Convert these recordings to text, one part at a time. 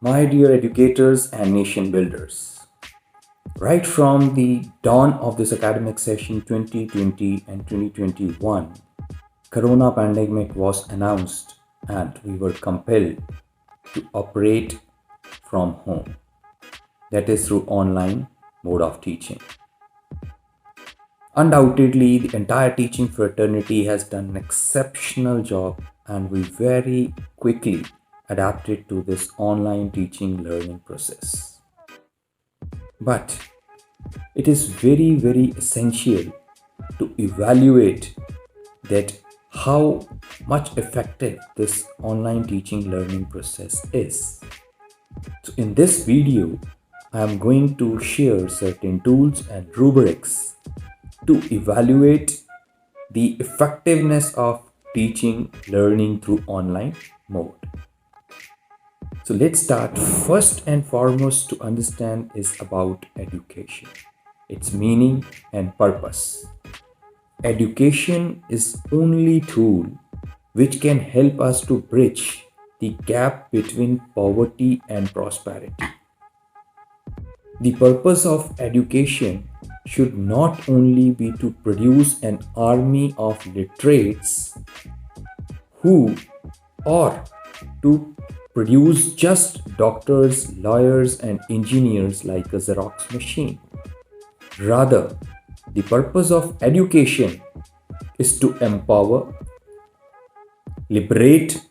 My dear educators and nation builders, right from the dawn of this academic session 2020 and 2021, Corona pandemic was announced and we were compelled to operate from home. That is through online mode of teaching. Undoubtedly, the entire teaching fraternity has done an exceptional job and we very quickly adapted to this online teaching learning process. But it is very, very essential to evaluate that how much effective this online teaching learning process is. So in this video, I am going to share certain tools and rubrics to evaluate the effectiveness of teaching learning through online mode. So let's start. First and foremost to understand is about education, its meaning and purpose. Education is only tool which can help us to bridge the gap between poverty and prosperity. The purpose of education should not only be to produce an army of literates who or to produce just doctors, lawyers, and engineers like a Xerox machine. Rather, the purpose of education is to empower, liberate,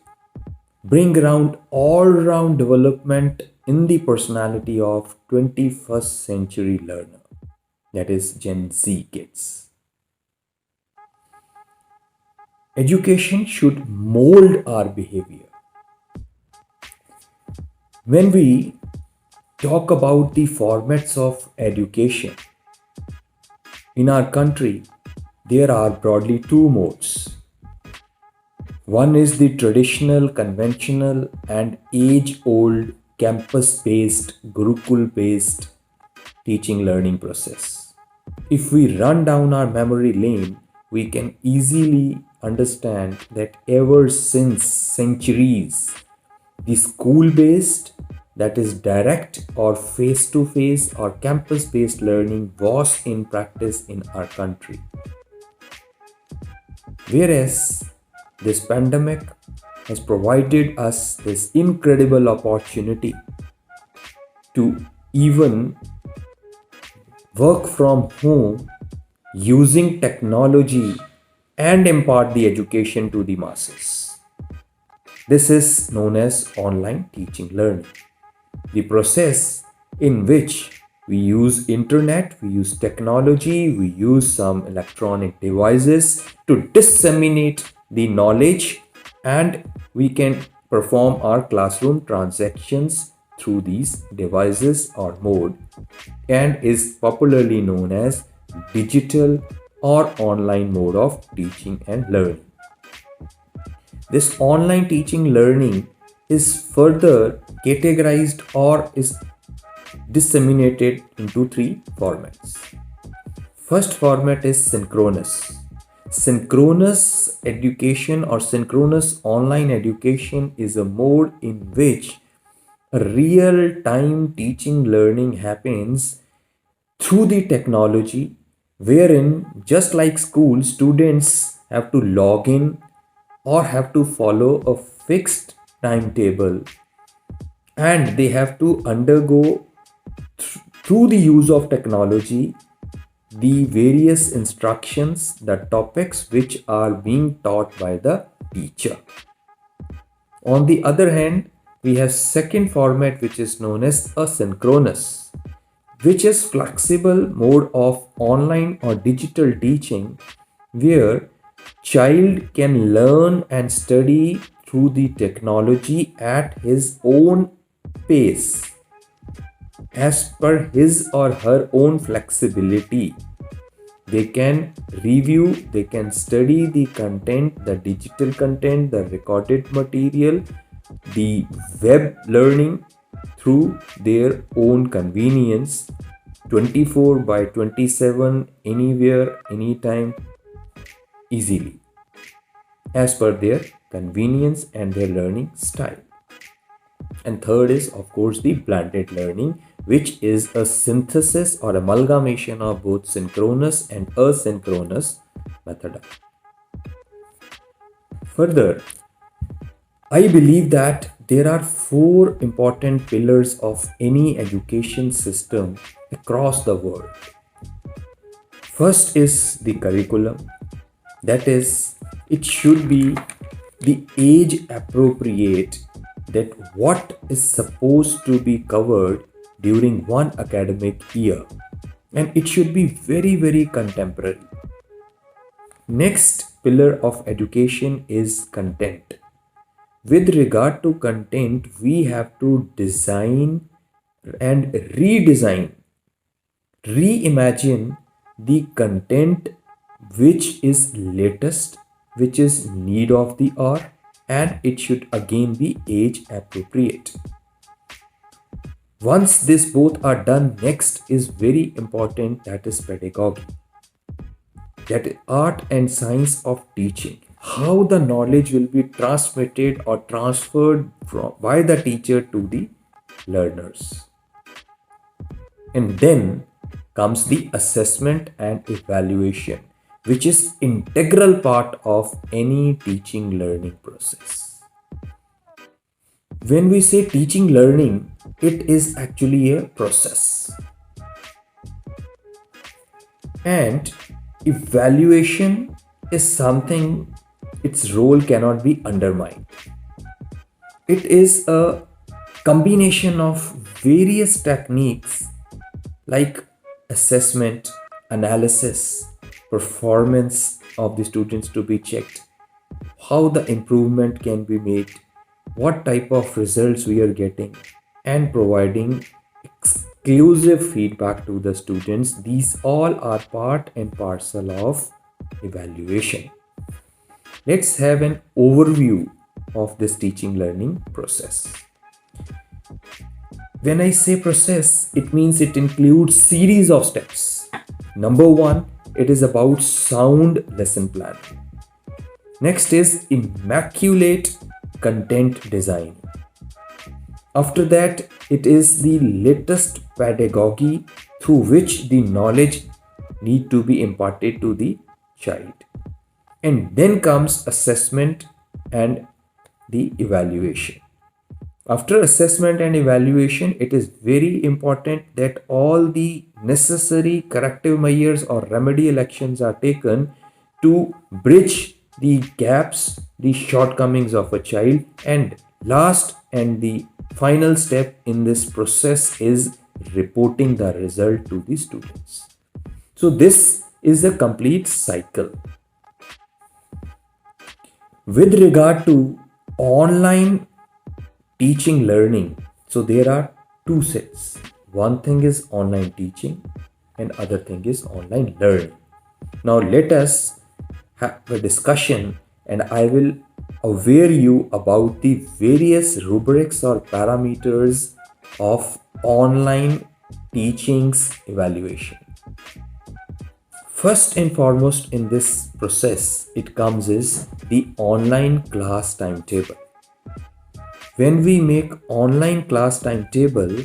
bring around all-round development in the personality of 21st century learner, that is Gen Z kids. Education should mold our behavior. When we talk about the formats of education, in our country, there are broadly two modes. One is the traditional, conventional, and age-old campus-based, Gurukul-based teaching learning process. If we run down our memory lane, we can easily understand that ever since centuries, the school-based, that is direct or face-to-face or campus-based learning was in practice in our country. Whereas this pandemic has provided us this incredible opportunity to even work from home using technology and impart the education to the masses. This is known as online teaching learning. The process in which we use internet, we use technology, we use some electronic devices to disseminate the knowledge, and we can perform our classroom transactions through these devices or mode, and is popularly known as digital or online mode of teaching and learning. This online teaching learning is further categorized or is disseminated into three formats. First format is synchronous. Synchronous education or synchronous online education is a mode in which real-time teaching learning happens through the technology, wherein just like school, students have to log in or have to follow a fixed timetable, and they have to undergo through the use of technology the various instructions, the topics which are being taught by the teacher. On the other hand, we have second format which is known as asynchronous, which is flexible mode of online or digital teaching where child can learn and study through the technology at his own pace, as per his or her own flexibility. They can review, they can study the content, the digital content, the recorded material, the web learning through their own convenience, 24 by 27, anywhere, anytime, easily. as per their convenience and their learning style. And third is, of course, the blended learning, which is a synthesis or amalgamation of both synchronous and asynchronous method. Further, I believe that there are four important pillars of any education system across the world. First is the curriculum, that is, it should be the age appropriate, that what is supposed to be covered during one academic year, and it should be very contemporary. Next pillar of education is content. With regard to content, we have to design and reimagine the content which is latest, which is need of the hour, and it should again be age appropriate. Once this both are done, next is very important, that is pedagogy, that is art and science of teaching, how the knowledge will be transmitted or transferred by the teacher to the learners. And then comes the assessment and evaluation, which is integral part of any teaching learning process. When we say teaching learning, it is actually a process. And evaluation is something, its role cannot be undermined. It is a combination of various techniques like assessment, analysis, performance of the students to be checked, how the improvement can be made, what type of results we are getting, and providing exclusive feedback to the students. These all are part and parcel of evaluation. Let's have an overview of this teaching learning process. When I say process, it means it includes series of steps. Number one, it is about sound lesson plan. Next is immaculate content design. After that, it is the latest pedagogy through which the knowledge need to be imparted to the child. And then comes assessment and the evaluation. After assessment and evaluation, it is very important that all the necessary corrective measures or remedial actions are taken to bridge the gaps, the shortcomings of a child. And last and the final step in this process is reporting the result to the students. So this is a complete cycle. With regard to online teaching learning, so there are two sets. One thing is online teaching and other thing is online learning. Now let us have a discussion and I will aware you about the various rubrics or parameters of online teaching's evaluation. First and foremost in this process, it comes is the online class timetable. When we make online class timetable,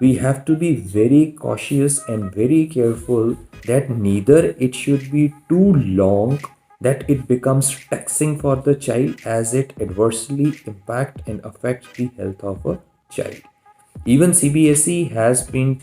we have to be very cautious and very careful that neither it should be too long that it becomes taxing for the child as it adversely impact and affects the health of a child. Even CBSE has been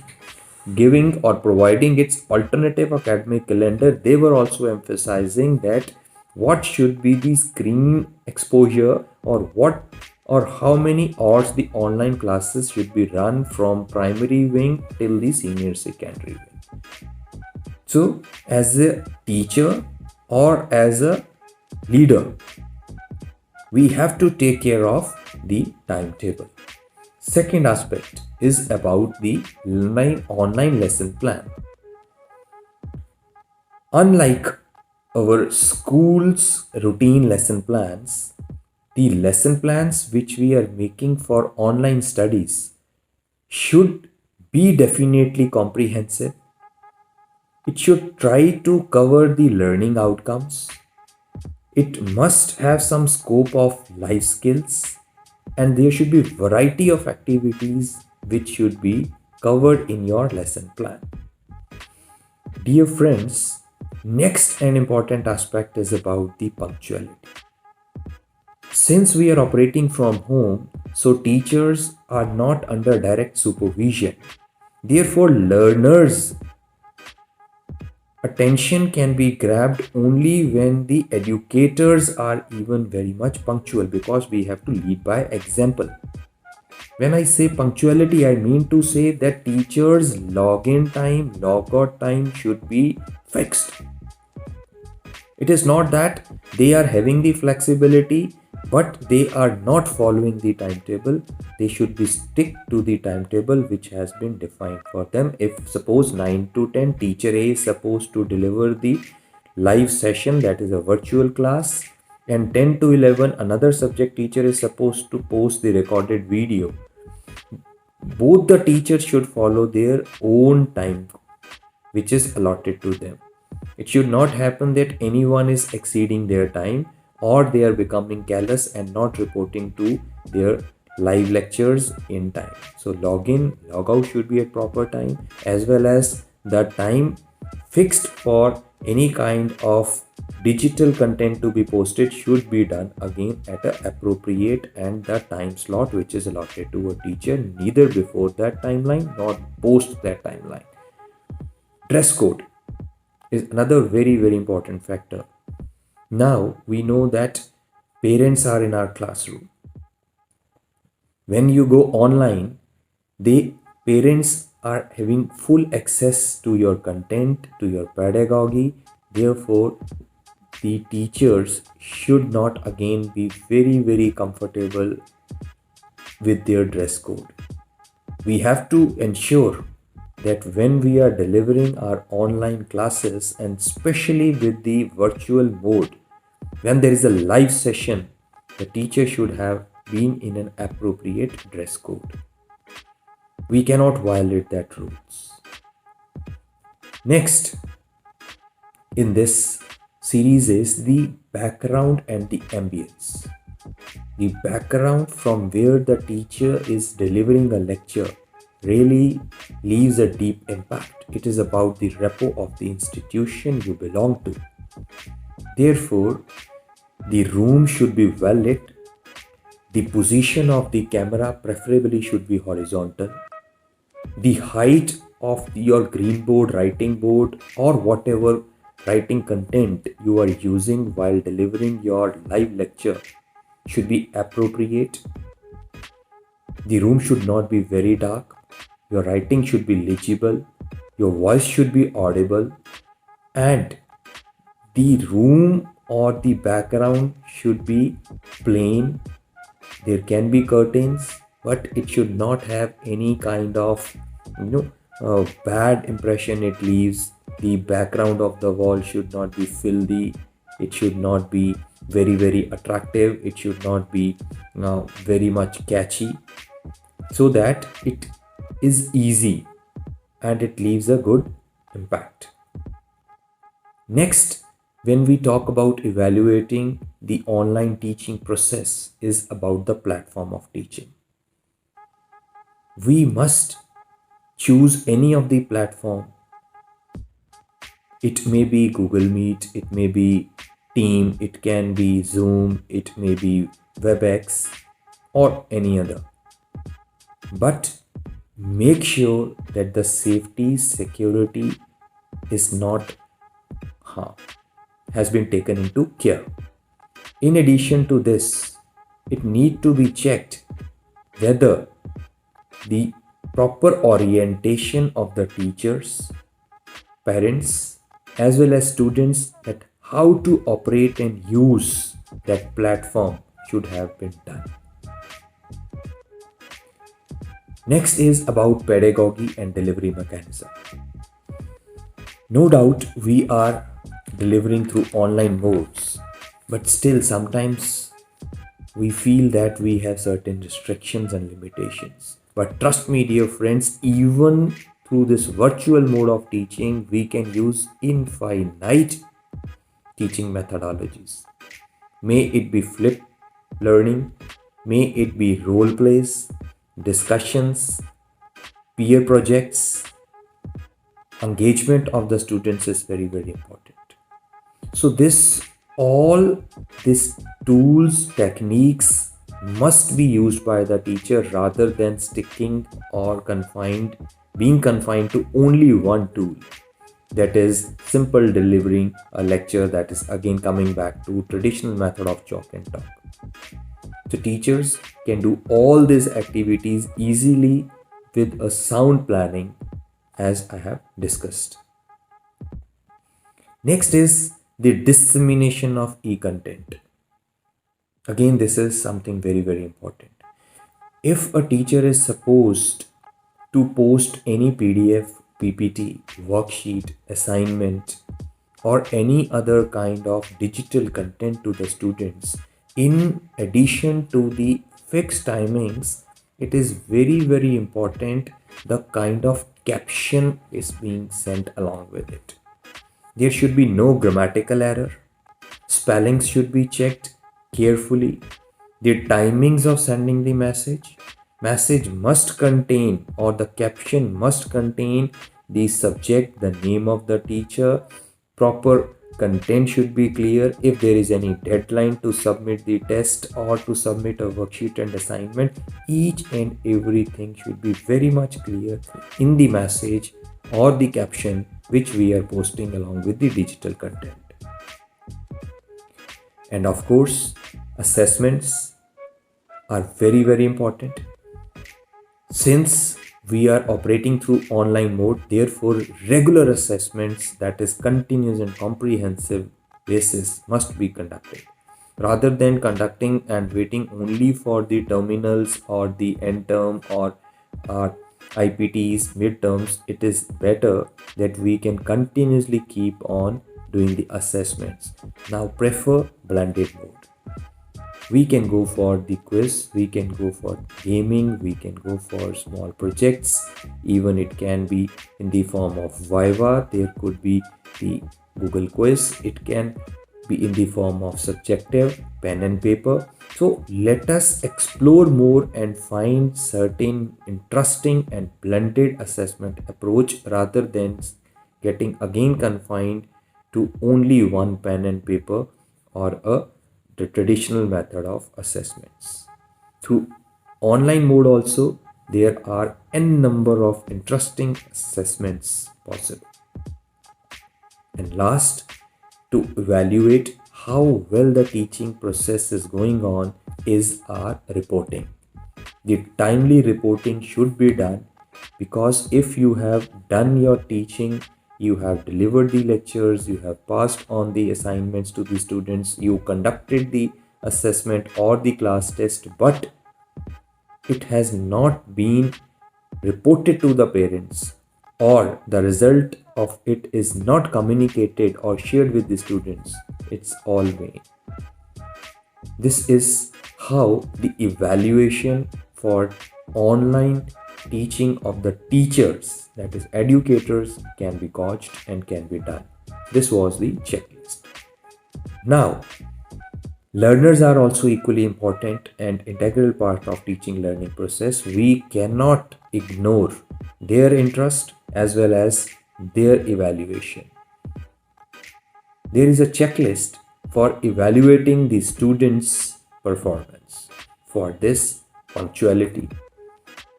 giving or providing its alternative academic calendar. They were also emphasizing that what should be the screen exposure or what or how many hours the online classes should be run from primary wing till the senior secondary wing. So as a teacher or as a leader, we have to take care of the timetable. Second aspect is about the online lesson plan. Unlike our school's routine lesson plans, the lesson plans which we are making for online studies should be definitely comprehensive. It should try to cover the learning outcomes. It must have some scope of life skills, and there should be variety of activities which should be covered in your lesson plan. Dear friends, next and important aspect is about the punctuality. Since we are operating from home, so teachers are not under direct supervision. Therefore, learners' attention can be grabbed only when the educators are even very much punctual, because we have to lead by example. When I say punctuality, I mean to say that teachers' login time, logout time should be fixed. It is not that they are having the flexibility, but they are not following the timetable. They should be stick to the timetable which has been defined for them. If suppose 9 to 10 teacher A is supposed to deliver the live session, that is a virtual class, and 10 to 11 another subject teacher is supposed to post the recorded video, both the teachers should follow their own time which is allotted to them. It should not happen that anyone is exceeding their time or they are becoming careless and not reporting to their live lectures in time. So login, logout should be at proper time, as well as the time fixed for any kind of digital content to be posted should be done again at an appropriate and the time slot which is allotted to a teacher, neither before that timeline nor post that timeline. Dress code is another very important factor. Now we know that parents are in our classroom. When you go online, the parents are having full access to your content, to your pedagogy. Therefore, the teachers should not again be very comfortable with their dress code. We have to ensure that when we are delivering our online classes, and especially with the virtual mode, when there is a live session, the teacher should have been in an appropriate dress code. We cannot violate that rules. Next in this series is the background and the ambience. The background from where the teacher is delivering a lecture really leaves a deep impact. It is about the repo of the institution you belong to. Therefore, the room should be well lit. The position of the camera preferably should be horizontal. The height of your green board, writing board, or whatever writing content you are using while delivering your live lecture should be appropriate. The room should not be very dark. Your writing should be legible. Your voice should be audible. And the room or the background should be plain. There can be curtains, but it should not have any kind of bad impression it leaves. The background of the wall should not be filthy. It should not be very attractive. It should not be very much catchy, so that it is easy and it leaves a good impact. Next, when we talk about evaluating the online teaching process, is about the platform of teaching. We must choose any of the platform. It may be Google Meet, it may be Team, it can be Zoom, it may be WebEx, or any other. But make sure that the safety, security is not has been taken into care. In addition to this, it need to be checked whether the proper orientation of the teachers, parents, as well as students, that how to operate and use that platform should have been done. Next is about pedagogy and delivery mechanism. No doubt we are delivering through online modes, but still sometimes we feel that we have certain restrictions and limitations. But trust me, dear friends, even through this virtual mode of teaching, we can use infinite teaching methodologies. May it be flip learning, may it be role plays, discussions, peer projects. Engagement of the students is very, very important. So all these tools, techniques must be used by the teacher rather than being confined to only one tool, that is simple delivering a lecture, that is again coming back to traditional method of chalk and talk. So teachers can do all these activities easily with a sound planning, as I have discussed. Next is the dissemination of e-content. Again, this is something very, very important. If a teacher is supposed to post any PDF, PPT, worksheet, assignment, or any other kind of digital content to the students, in addition to the fixed timings, it is very, very important the kind of caption is being sent along with it. There should be no grammatical error. Spellings should be checked carefully. The timings of sending the message must contain, or the caption must contain, the subject, the name of the teacher, proper content should be clear. If there is any deadline to submit the test or to submit a worksheet and assignment, each and everything should be very much clear in the message or the caption which we are posting along with the digital content. And of course, assessments are very, very important. Since we are operating through online mode, therefore regular assessments, that is continuous and comprehensive basis, must be conducted. Rather than conducting and waiting only for the terminals or the end term or IPTs, midterms, it is better that we can continuously keep on doing the assessments. Now prefer blended mode. We can go for the quiz, we can go for gaming, we can go for small projects, even it can be in the form of Viva, there could be the Google quiz, it can be in the form of subjective, pen and paper. So let us explore more and find certain interesting and blended assessment approach rather than getting again confined to only one pen and paper or the traditional method of assessments. Through online mode also, there are n number of interesting assessments possible. And last, to evaluate how well the teaching process is going on is our reporting. The timely reporting should be done, because if you have done your teaching, you have delivered the lectures, you have passed on the assignments to the students, you conducted the assessment or the class test, but it has not been reported to the parents, or the result of it is not communicated or shared with the students, it's all vain. This is how the evaluation for online teaching of the teachers, that is educators, can be gauged and can be done. This was the checklist. Now, learners are also equally important and integral part of teaching learning process. We cannot ignore their interest as well as their evaluation. There is a checklist for evaluating the students' performance. For this, punctuality.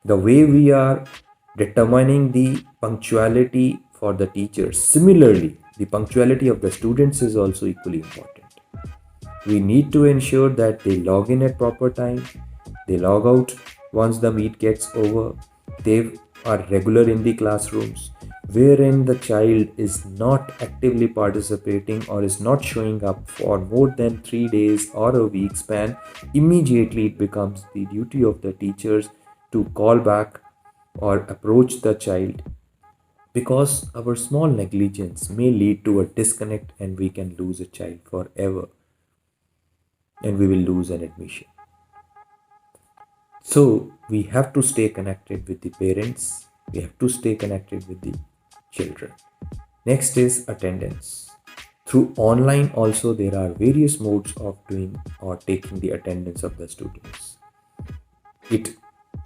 The way we are determining the punctuality for the teachers, similarly, the punctuality of the students is also equally important. We need to ensure that they log in at proper time, they log out once the meet gets over, they are regular in the classrooms. Wherein the child is not actively participating or is not showing up for more than 3 days or a week span, immediately it becomes the duty of the teachers to call back or approach the child, because our small negligence may lead to a disconnect and we can lose a child forever and we will lose an admission. So we have to stay connected with the parents, we have to stay connected with the children. Next is attendance. Through online also there are various modes of doing or taking the attendance of the students. It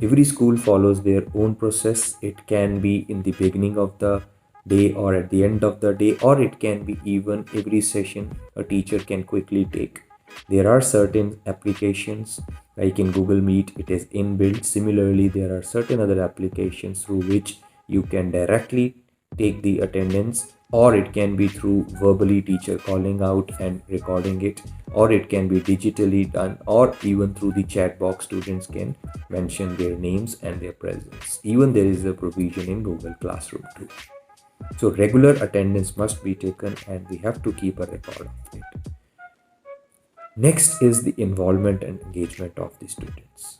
Every school follows their own process. It can be in the beginning of the day or at the end of the day, or it can be even every session a teacher can quickly take. There are certain applications like in Google Meet, it is inbuilt. Similarly, there are certain other applications through which you can directly take the attendance, or it can be through verbally teacher calling out and recording it, or it can be digitally done, or even through the chat box students can mention their names and their presence. Even there is a provision in Google Classroom too. So regular attendance must be taken and we have to keep a record of it. Next is the involvement and engagement of the students.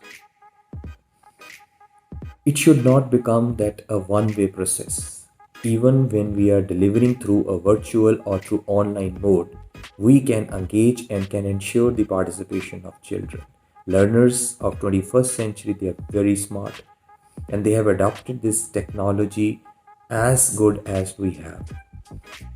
It should not become that a one-way process. Even when we are delivering through a virtual or through online mode, we can engage and can ensure the participation of children. Learners of 21st century, they are very smart and they have adopted this technology as good as we have.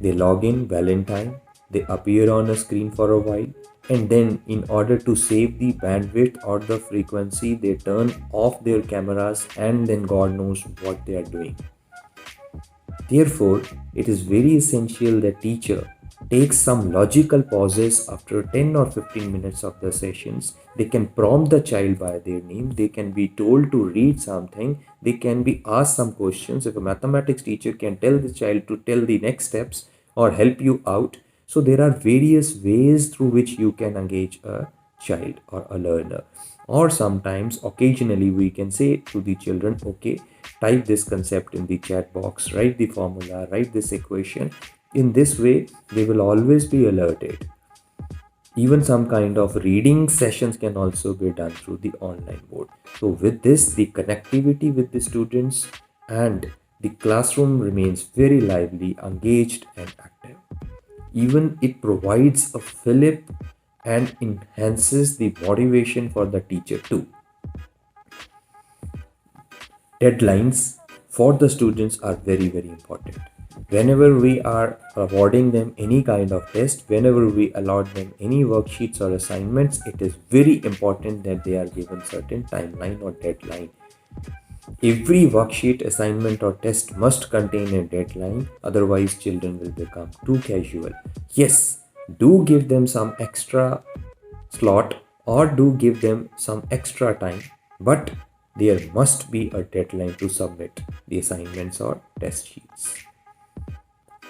They log in well in time, they appear on a screen for a while, and then, in order to save the bandwidth or the frequency, they turn off their cameras and then God knows what they are doing. Therefore, it is very essential that teacher takes some logical pauses after 10 or 15 minutes of the sessions. They can prompt the child by their name. They can be told to read something. They can be asked some questions. If a mathematics teacher can tell the child to tell the next steps or help you out. So there are various ways through which you can engage a child or a learner. Or sometimes, occasionally, we can say to the children, okay, type this concept in the chat box, write the formula, write this equation. In this way, they will always be alerted. Even some kind of reading sessions can also be done through the online mode. So with this, the connectivity with the students and the classroom remains very lively, engaged and active. Even it provides a fillip and enhances the motivation for the teacher too. Deadlines for the students are very, very important. Whenever we are awarding them any kind of test, whenever we allot them any worksheets or assignments, it is very important that they are given certain timeline or deadline. Every worksheet, assignment or test must contain a deadline, otherwise children will become too casual. Yes, do give them some extra slot or do give them some extra time, but there must be a deadline to submit the assignments or test sheets.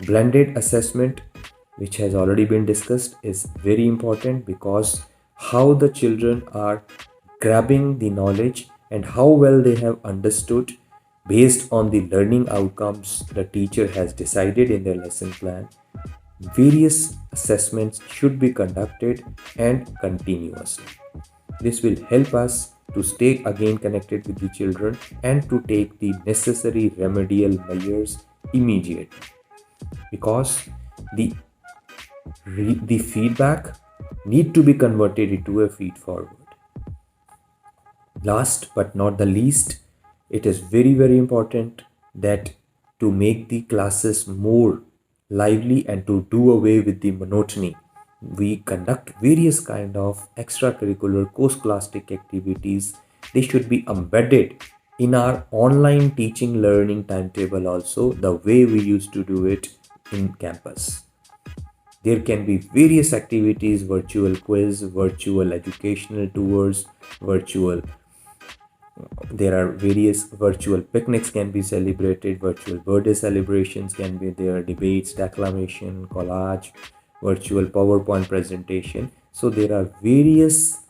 Blended assessment, which has already been discussed, is very important because how the children are grabbing the knowledge and how well they have understood based on the learning outcomes the teacher has decided in their lesson plan. Various assessments should be conducted and continuously. This will help us to stay again connected with the children and to take the necessary remedial measures immediately, because the feedback need to be converted into a feed forward. Last but not the least, it is very, very important that to make the classes more lively and to do away with the monotony, we conduct various kind of extracurricular co-scholastic activities. They should be embedded in our online teaching learning timetable also, the way we used to do it in campus. There can be various activities, virtual quiz, virtual educational tours, there are various virtual picnics can be celebrated, virtual birthday celebrations can be there, debates, declamation, collage, virtual PowerPoint presentation. So there are various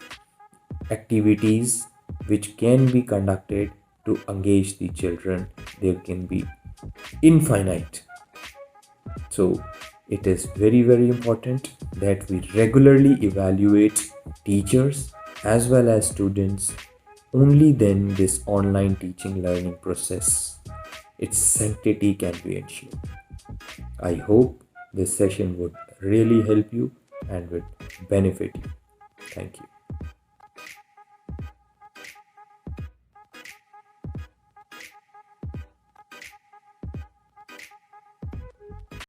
activities which can be conducted to engage the children. There can be infinite. So it is very, very important that we regularly evaluate teachers as well as students. Only then this online teaching learning process, its sanctity can be ensured. I hope this session would really help you and would benefit you. Thank you.